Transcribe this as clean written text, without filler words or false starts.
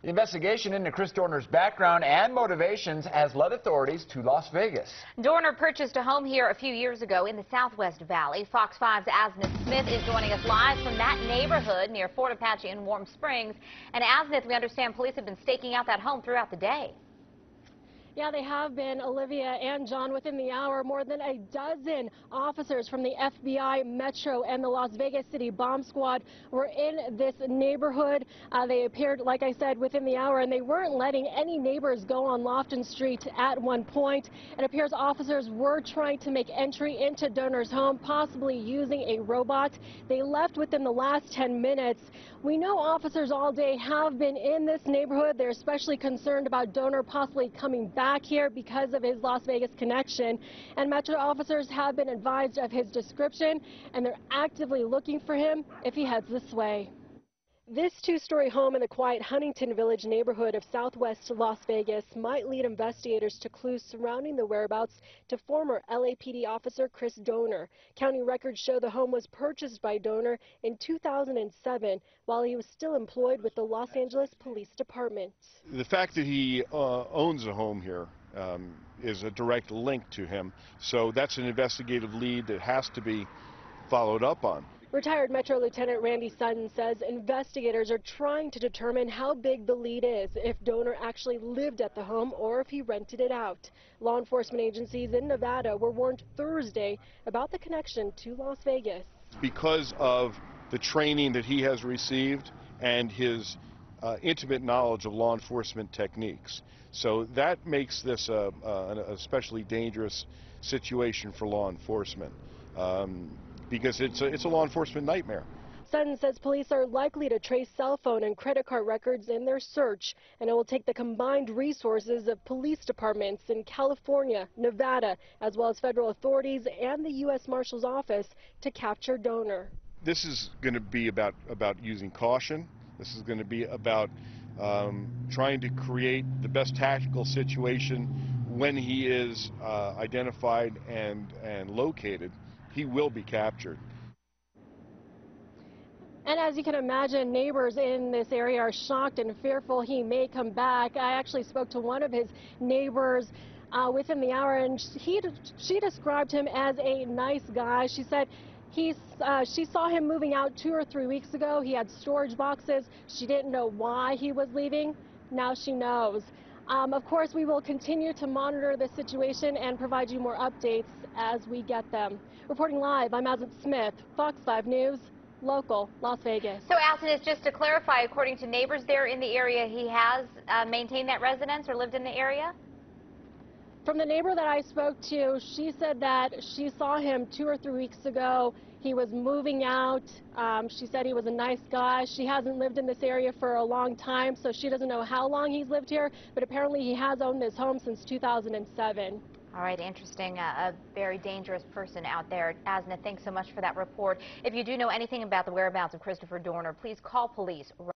The investigation into Chris Dorner's background and motivations has led authorities to Las Vegas. Dorner purchased a home here a few years ago in the Southwest Valley. Fox 5's Asnith Smith is joining us live from that neighborhood near Fort Apache and Warm Springs. And Asnith, we understand police have been staking out that home throughout the day. Yeah, they have been, Olivia and John. Within the hour, more than a dozen officers from the FBI, Metro, and the Las Vegas City Bomb Squad were in this neighborhood. They appeared, like I said, within the hour, and they weren't letting any neighbors go on Lofton Street at one point. It appears officers were trying to make entry into Dorner's home, possibly using a robot. They left within the last 10 minutes. We know officers all day have been in this neighborhood. They're especially concerned about Dorner possibly coming back here because of his Las Vegas connection. And Metro officers have been advised of his description, and they're actively looking for him if he heads this way. This two-story home in the quiet Huntington Village neighborhood of southwest Las Vegas might lead investigators to clues surrounding the whereabouts to former LAPD officer Chris Dorner. County records show the home was purchased by Dorner in 2007 while he was still employed with the Los Angeles Police Department. The fact that he owns a home here is a direct link to him, so that's an investigative lead that has to be followed up on. Retired Metro Lieutenant Randy Sutton says investigators are trying to determine how big the lead is, if Dorner actually lived at the home or if he rented it out. Law enforcement agencies in Nevada were warned Thursday about the connection to Las Vegas. Because of the training that he has received and his intimate knowledge of law enforcement techniques. So that makes this an especially dangerous situation for law enforcement. Because it's a law enforcement nightmare. Sutton says police are likely to trace cell phone and credit card records in their search, and it will take the combined resources of police departments in California, Nevada, as well as federal authorities and the U.S. Marshal's Office to capture Dorner. This is going to be about using caution. This is going to be about trying to create the best tactical situation when he is identified and located. He will be captured. And as you can imagine, neighbors in this area are shocked and fearful he may come back. I actually spoke to one of his neighbors within the hour, and she described him as a nice guy. She said she saw him moving out 2 or 3 weeks ago. He had storage boxes. She didn't know why he was leaving. Now she knows. Of course, we will continue to monitor the situation and provide you more updates as we get them. Reporting live, I'm Asnith Smith, Fox 5 News, local, Las Vegas. So, Asnith, just to clarify, according to neighbors there in the area, he has maintained that residence or lived in the area? From the neighbor that I spoke to, she said that she saw him 2 or 3 weeks ago. He was moving out. She said he was a nice guy. She hasn't lived in this area for a long time, so she doesn't know how long he's lived here, but apparently he has owned this home since 2007. All right, interesting. A very dangerous person out there. Asnith, thanks so much for that report. If you do know anything about the whereabouts of Christopher Dorner, please call police.